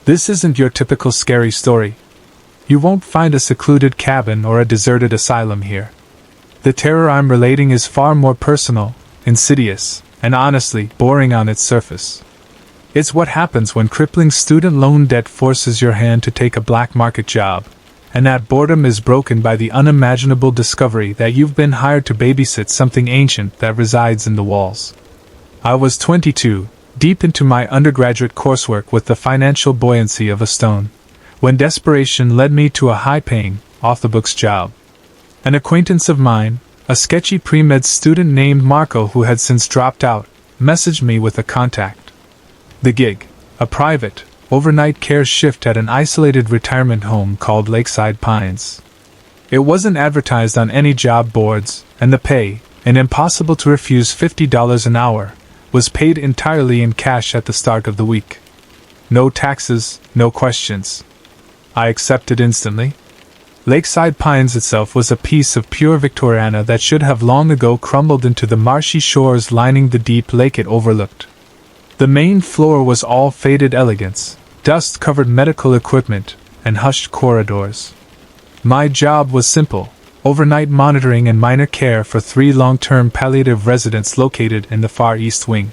This isn't your typical scary story. You won't find a secluded cabin or a deserted asylum here. The terror I'm relating is far more personal, insidious, and honestly, boring on its surface. It's what happens when crippling student loan debt forces your hand to take a black market job, and that boredom is broken by the unimaginable discovery that you've been hired to babysit something ancient that resides in the walls. I was 22, deep into my undergraduate coursework with the financial buoyancy of a stone, when desperation led me to a high-paying, off-the-books job. An acquaintance of mine, a sketchy pre-med student named Marco who had since dropped out, messaged me with a contact. The gig, a private, overnight care shift at an isolated retirement home called Lakeside Pines. It wasn't advertised on any job boards, and the pay, an impossible-to-refuse $50 an hour, was paid entirely in cash at the start of the week. No taxes, no questions. I accepted instantly. Lakeside Pines itself was a piece of pure Victoriana that should have long ago crumbled into the marshy shores lining the deep lake it overlooked. The main floor was all faded elegance, dust-covered medical equipment, and hushed corridors. My job was simple: overnight monitoring and minor care for 3 long-term palliative residents located in the Far East Wing.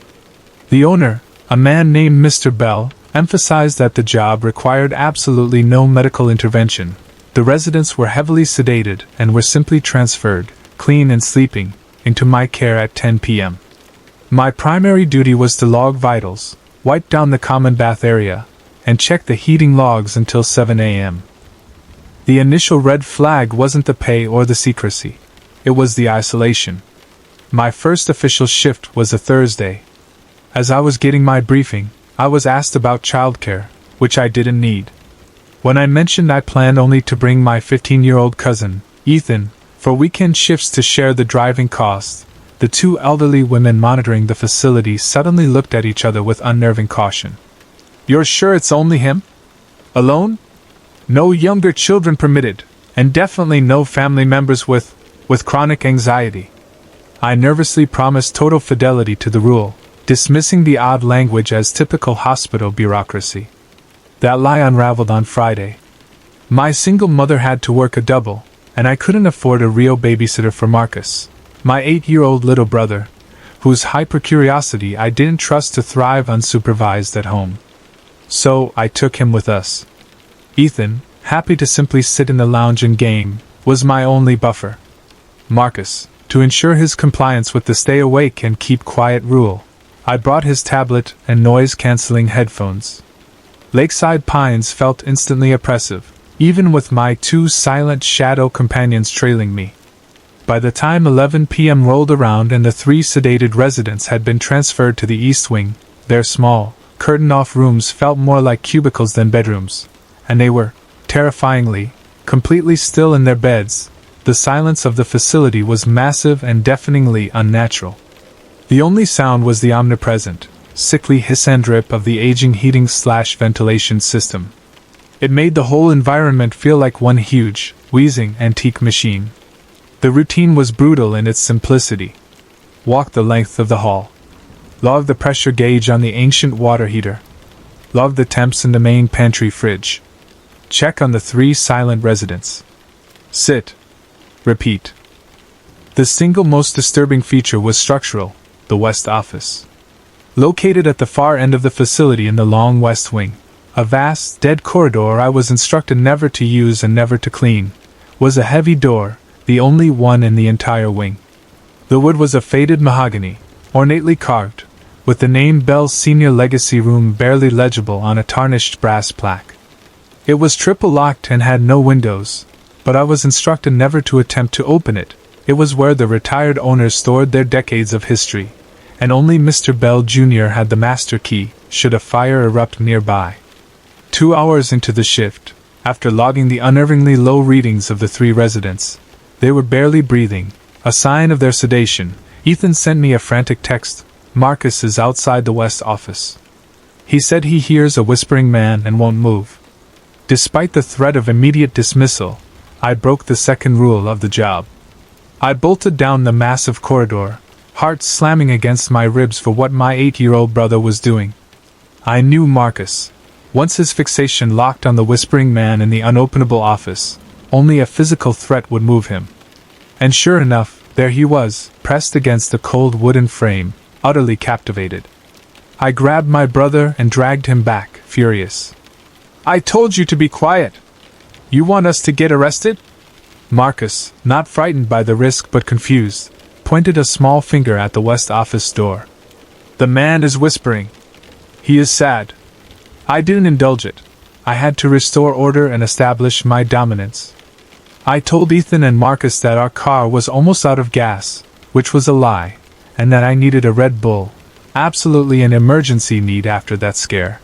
The owner, a man named Mr. Bell, emphasized that the job required absolutely no medical intervention. The residents were heavily sedated and were simply transferred, clean and sleeping, into my care at 10 p.m. My primary duty was to log vitals, wipe down the common bath area, and check the heating logs until 7 a.m. The initial red flag wasn't the pay or the secrecy. It was the isolation. My first official shift was a Thursday. As I was getting my briefing, I was asked about childcare, which I didn't need. When I mentioned I planned only to bring my 15-year-old cousin, Ethan, for weekend shifts to share the driving costs, the 2 elderly women monitoring the facility suddenly looked at each other with unnerving caution. "You're sure it's only him? Alone? No younger children permitted, and definitely no family members with chronic anxiety?" I nervously promised total fidelity to the rule, dismissing the odd language as typical hospital bureaucracy. That lie unraveled on Friday. My single mother had to work a double, and I couldn't afford a real babysitter for Marcus, my 8-year-old little brother, whose hypercuriosity I didn't trust to thrive unsupervised at home. So I took him with us. Ethan, happy to simply sit in the lounge and game, was my only buffer. Marcus, to ensure his compliance with the stay awake and keep quiet rule, I brought his tablet and noise-canceling headphones. Lakeside Pines felt instantly oppressive, even with my 2 silent shadow companions trailing me. By the time 11 p.m. rolled around and the 3 sedated residents had been transferred to the East Wing, their small, curtain-off rooms felt more like cubicles than bedrooms, and they were, terrifyingly, completely still in their beds. The silence of the facility was massive and deafeningly unnatural. The only sound was the omnipresent, sickly hiss and drip of the aging heating/ventilation system. It made the whole environment feel like one huge, wheezing antique machine. The routine was brutal in its simplicity. Walk the length of the hall. Log the pressure gauge on the ancient water heater. Log the temps in the main pantry fridge. Check on the 3 silent residents. Sit. Repeat. The single most disturbing feature was structural: the West Office. Located at the far end of the facility in the long West Wing, a vast, dead corridor I was instructed never to use and never to clean, was a heavy door, the only one in the entire wing. The wood was a faded mahogany, ornately carved, with the name Bell Senior Legacy Room barely legible on a tarnished brass plaque. It was triple-locked and had no windows, but I was instructed never to attempt to open it. It was where the retired owners stored their decades of history, and only Mr. Bell Jr. had the master key, should a fire erupt nearby. 2 hours into the shift, after logging the unnervingly low readings of the 3 residents, they were barely breathing, a sign of their sedation. Ethan sent me a frantic text: "Marcus is outside the West Office. He said he hears a whispering man and won't move." Despite the threat of immediate dismissal, I broke the second rule of the job. I bolted down the massive corridor, heart slamming against my ribs for what my 8-year-old brother was doing. I knew Marcus, Once his fixation locked on the whispering man in the unopenable office, only a physical threat would move him. And sure enough, there he was, pressed against the cold wooden frame, utterly captivated. I grabbed my brother and dragged him back, furious. "I told you to be quiet! You want us to get arrested?" Marcus, not frightened by the risk but confused, pointed a small finger at the west office door. "The man is whispering. He is sad." I didn't indulge it. I had to restore order and establish my dominance. I told Ethan and Marcus that our car was almost out of gas, which was a lie, and that I needed a Red Bull, absolutely an emergency need after that scare.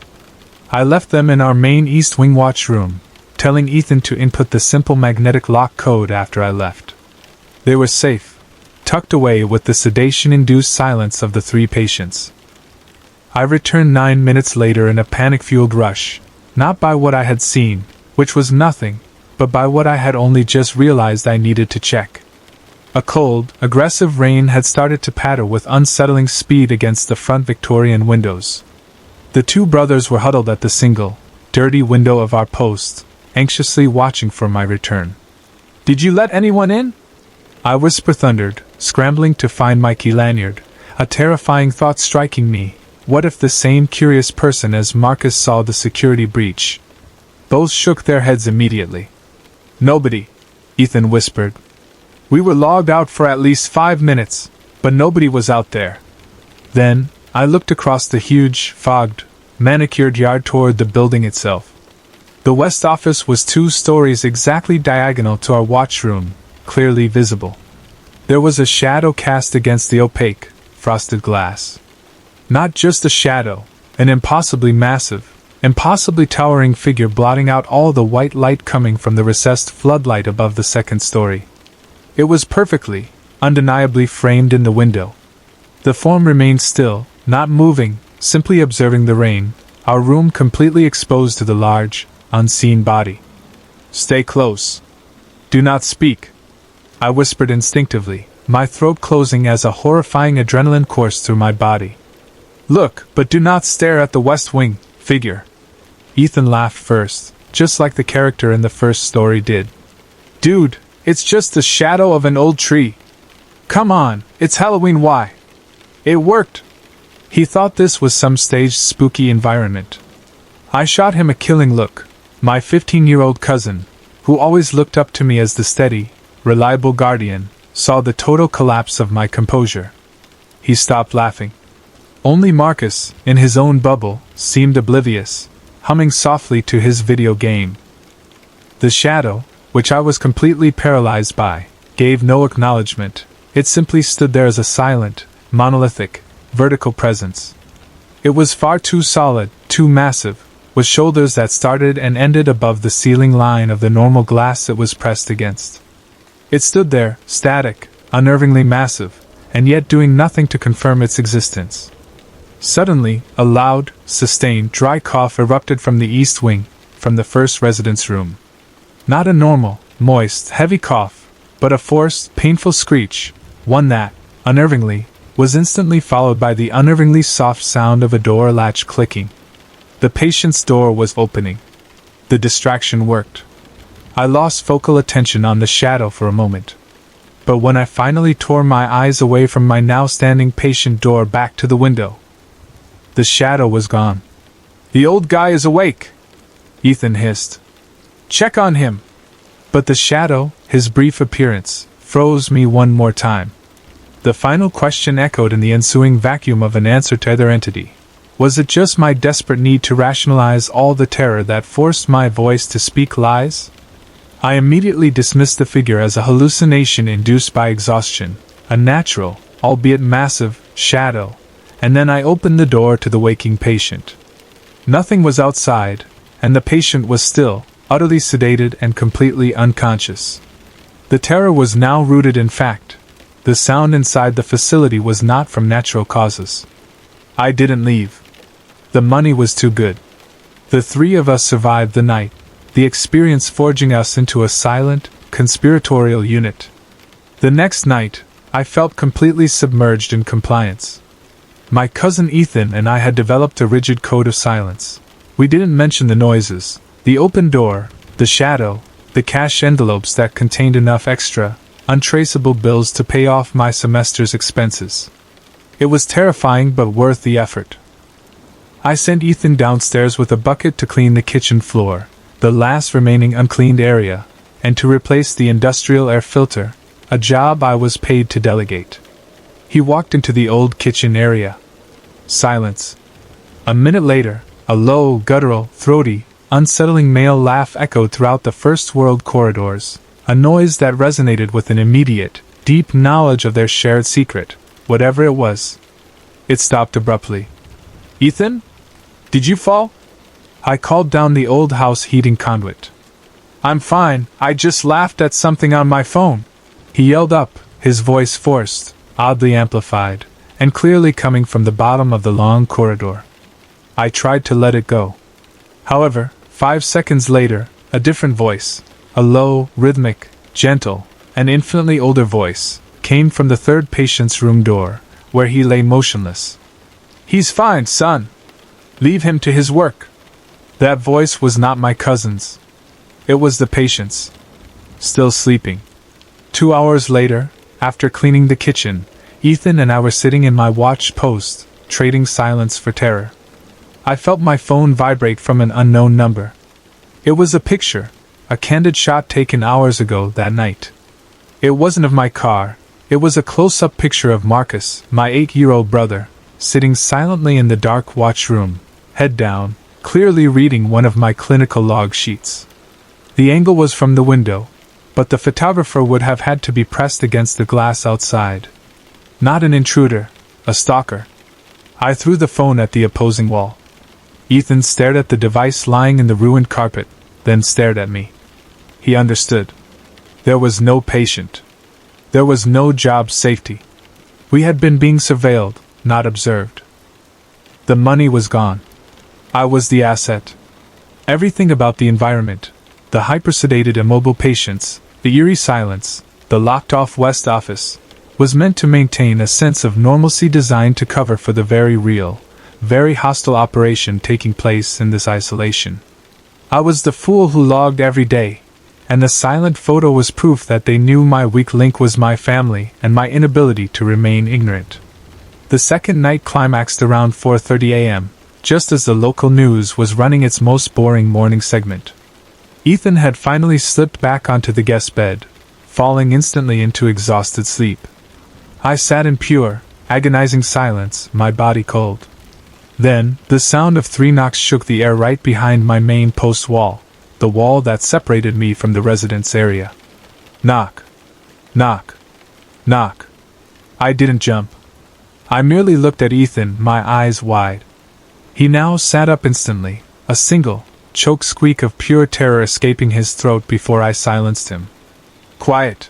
I left them in our main East Wing watch room, telling Ethan to input the simple magnetic lock code after I left. They were safe, tucked away with the sedation-induced silence of the 3 patients. I returned 9 minutes later in a panic-fueled rush, not by what I had seen, which was nothing, but by what I had only just realized I needed to check. A cold, aggressive rain had started to patter with unsettling speed against the front Victorian windows. The 2 brothers were huddled at the single, dirty window of our post, anxiously watching for my return. "Did you let anyone in?" I whisper-thundered, scrambling to find my key lanyard, a terrifying thought striking me. What if the same curious person as Marcus saw the security breach? Both shook their heads immediately. "Nobody," Ethan whispered. "We were logged out for at least 5 minutes, but nobody was out there." Then, I looked across the huge, fogged, manicured yard toward the building itself. The west office was 2 stories exactly diagonal to our watchroom, clearly visible. There was a shadow cast against the opaque, frosted glass. Not just a shadow, an impossibly massive, impossibly towering figure blotting out all the white light coming from the recessed floodlight above the 2nd story. It was perfectly, undeniably framed in the window. The form remained still, not moving, simply observing the rain, our room completely exposed to the large, unseen body. "Stay close. Do not speak," I whispered instinctively, my throat closing as a horrifying adrenaline coursed through my body. "Look, but do not stare at the West Wing figure." Ethan laughed first, just like the character in the first story did. "Dude, it's just the shadow of an old tree. Come on, it's Halloween, why? It worked." He thought this was some staged spooky environment. I shot him a killing look. My 15-year-old cousin, who always looked up to me as the steady, reliable guardian, saw the total collapse of my composure. He stopped laughing. Only Marcus, in his own bubble, seemed oblivious, humming softly to his video game. The shadow, which I was completely paralyzed by, gave no acknowledgement. It simply stood there as a silent, monolithic, vertical presence. It was far too solid, too massive, with shoulders that started and ended above the ceiling line of the normal glass it was pressed against. It stood there, static, unnervingly massive, and yet doing nothing to confirm its existence. Suddenly, a loud, sustained, dry cough erupted from the east wing, from the first residence room. Not a normal, moist, heavy cough, but a forced, painful screech, one that, unnervingly, was instantly followed by the unnervingly soft sound of a door latch clicking. The patient's door was opening. The distraction worked. I lost focal attention on the shadow for a moment. But when I finally tore my eyes away from my now standing patient door back to the window, the shadow was gone. "The old guy is awake," Ethan hissed. "Check on him." But the shadow, his brief appearance, froze me one more time. The final question echoed in the ensuing vacuum of an answer to either entity. Was it just my desperate need to rationalize all the terror that forced my voice to speak lies? I immediately dismissed the figure as a hallucination induced by exhaustion, a natural, albeit massive, shadow, and then I opened the door to the waking patient. Nothing was outside, and the patient was still, utterly sedated and completely unconscious. The terror was now rooted in fact. The sound inside the facility was not from natural causes. I didn't leave. The money was too good. The 3 of us survived the night, the experience forging us into a silent, conspiratorial unit. The next night, I felt completely submerged in compliance. My cousin Ethan and I had developed a rigid code of silence. We didn't mention the noises, the open door, the shadow, the cash envelopes that contained enough extra, untraceable bills to pay off my semester's expenses. It was terrifying but worth the effort. I sent Ethan downstairs with a bucket to clean the kitchen floor, the last remaining uncleaned area, and to replace the industrial air filter, a job I was paid to delegate. He walked into the old kitchen area. Silence. A minute later, a low, guttural, throaty, unsettling male laugh echoed throughout the first-world corridors, a noise that resonated with an immediate, deep knowledge of their shared secret, whatever it was. It stopped abruptly. "Ethan? Did you fall?" I called down the old house heating conduit. "I'm fine, I just laughed at something on my phone," he yelled up, his voice forced, oddly amplified, and clearly coming from the bottom of the long corridor. I tried to let it go. However, 5 seconds later, a different voice, a low, rhythmic, gentle, and infinitely older voice, came from the third patient's room door, where he lay motionless. "He's fine, son. Leave him to his work." That voice was not my cousin's. It was the patient's. Still sleeping. 2 hours later, after cleaning the kitchen, Ethan and I were sitting in my watch post, trading silence for terror. I felt my phone vibrate from an unknown number. It was a picture, a candid shot taken hours ago that night. It wasn't of my car, it was a close-up picture of Marcus, my 8-year-old brother, sitting silently in the dark watch room, head down, clearly reading one of my clinical log sheets. The angle was from the window, but the photographer would have had to be pressed against the glass outside. Not an intruder, a stalker. I threw the phone at the opposing wall. Ethan stared at the device lying in the ruined carpet, then stared at me. He understood. There was no patient. There was no job safety. We had been being surveilled, not observed. The money was gone. I was the asset. Everything about the environment, the hypersedated immobile patients, the eerie silence, the locked-off West office, was meant to maintain a sense of normalcy designed to cover for the very real, very hostile operation taking place in this isolation. I was the fool who logged every day, and the silent photo was proof that they knew my weak link was my family and my inability to remain ignorant. The second night climaxed around 4:30 a.m., just as the local news was running its most boring morning segment. Ethan had finally slipped back onto the guest bed, falling instantly into exhausted sleep. I sat in pure, agonizing silence, my body cold. Then, the sound of 3 knocks shook the air right behind my main post wall, the wall that separated me from the residence area. Knock. Knock. Knock. I didn't jump. I merely looked at Ethan, my eyes wide. He now sat up instantly, a single, choked squeak of pure terror escaping his throat before I silenced him. "Quiet.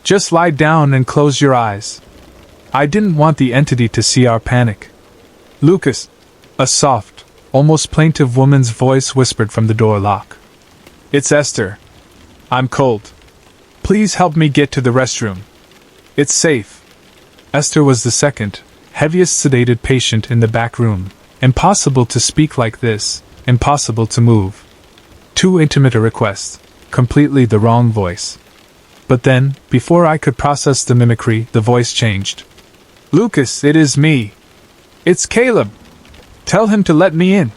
Just lie down and close your eyes." I didn't want the entity to see our panic. "Lucas," a soft, almost plaintive woman's voice whispered from the door lock. "It's Esther. I'm cold. Please help me get to the restroom. It's safe." Esther was the second, heaviest sedated patient in the back room. Impossible to speak like this, impossible to move. Too intimate a request, completely the wrong voice. But then, before I could process the mimicry, the voice changed. "Lucas, it is me. It's Caleb. Tell him to let me in."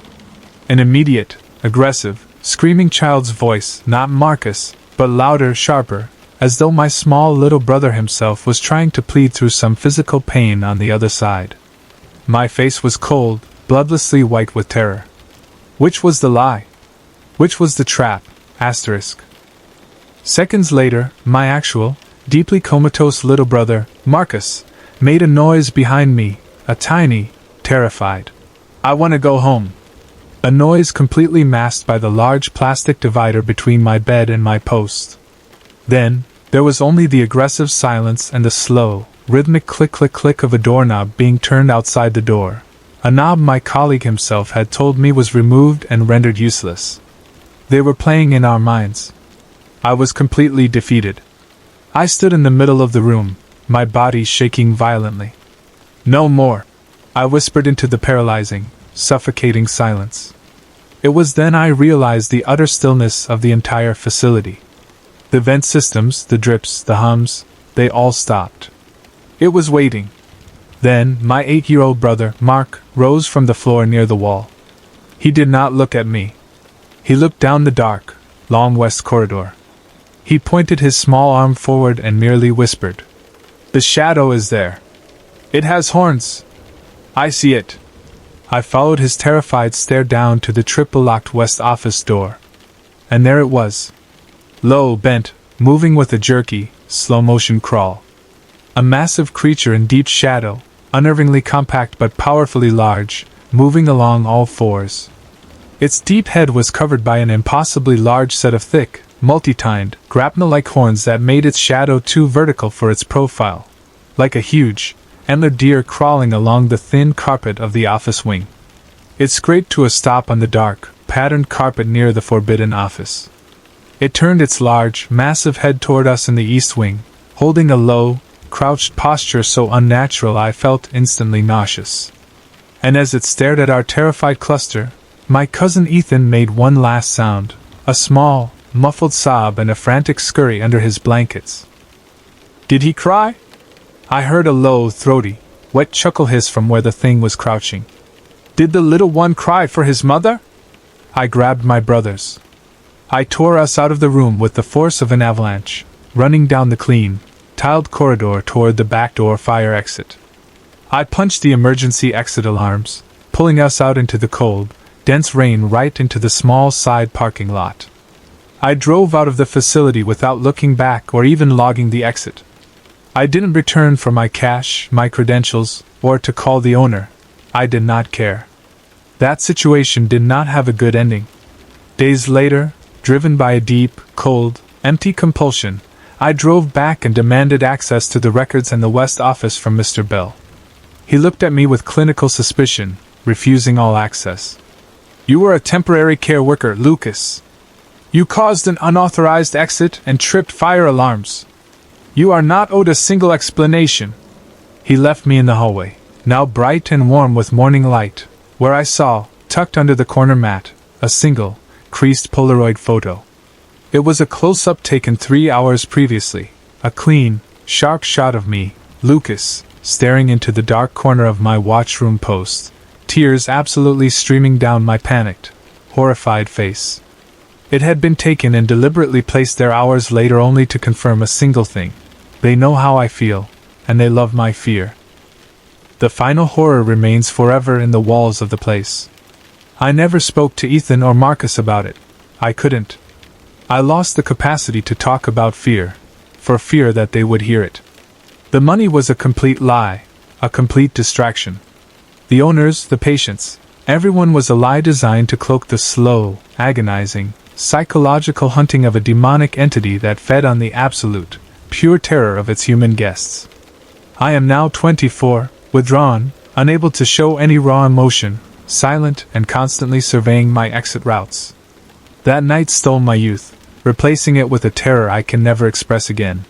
An immediate, aggressive, screaming child's voice, not Marcus, but louder, sharper, as though my small little brother himself was trying to plead through some physical pain on the other side. My face was cold, bloodlessly white with terror. Which was the lie? Which was the trap? Asterisk. Seconds later, my actual, deeply comatose little brother, Marcus, made a noise behind me, a tiny, terrified, "I want to go home." A noise completely masked by the large plastic divider between my bed and my post. Then, there was only the aggressive silence and the slow, rhythmic click-click-click of a doorknob being turned outside the door. A knob my colleague himself had told me was removed and rendered useless. They were playing in our minds. I was completely defeated. I stood in the middle of the room, my body shaking violently. "No more," I whispered into the paralyzing, suffocating silence. It was then I realized the utter stillness of the entire facility. The vent systems, the drips, the hums, they all stopped. It was waiting. Then, my 8-year-old brother, Mark, rose from the floor near the wall. He did not look at me. He looked down the dark, long west corridor. He pointed his small arm forward and merely whispered, "The shadow is there. It has horns. I see it." I followed his terrified stare down to the triple-locked west office door. And there it was. Low, bent, moving with a jerky, slow-motion crawl. A massive creature in deep shadow, unnervingly compact but powerfully large, moving along all fours. Its deep head was covered by an impossibly large set of thick, multi-tined, grapnel-like horns that made its shadow too vertical for its profile, like a huge, antlered deer crawling along the thin carpet of the office wing. It scraped to a stop on the dark, patterned carpet near the forbidden office. It turned its large, massive head toward us in the east wing, holding a low, crouched posture so unnatural I felt instantly nauseous. And as it stared at our terrified cluster, my cousin Ethan made one last sound, a small, muffled sob and a frantic scurry under his blankets. "Did he cry?" I heard a low, throaty, wet chuckle hiss from where the thing was crouching. "Did the little one cry for his mother?" I grabbed my brothers. I tore us out of the room with the force of an avalanche, running down the clean, tiled corridor toward the back door fire exit. I punched the emergency exit alarms, pulling us out into the cold, dense rain right into the small side parking lot. I drove out of the facility without looking back or even logging the exit. I didn't return for my cash, my credentials, or to call the owner. I did not care. That situation did not have a good ending. Days later, driven by a deep, cold, empty compulsion, I drove back and demanded access to the records and the West office from Mr. Bell. He looked at me with clinical suspicion, refusing all access. "You were a temporary care worker, Lucas. You caused an unauthorized exit and tripped fire alarms. You are not owed a single explanation." He left me in the hallway, now bright and warm with morning light, where I saw, tucked under the corner mat, a single, creased Polaroid photo. It was a close-up taken 3 hours previously, a clean, sharp shot of me, Lucas, staring into the dark corner of my watchroom post, tears absolutely streaming down my panicked, horrified face. It had been taken and deliberately placed there hours later only to confirm a single thing. They know how I feel, and they love my fear. The final horror remains forever in the walls of the place. I never spoke to Ethan or Marcus about it. I couldn't. I lost the capacity to talk about fear, for fear that they would hear it. The money was a complete lie, a complete distraction. The owners, the patients, everyone was a lie designed to cloak the slow, agonizing, psychological hunting of a demonic entity that fed on the absolute, pure terror of its human guests. I am now 24, withdrawn, unable to show any raw emotion, silent and constantly surveying my exit routes. That night stole my youth, replacing it with a terror I can never express again.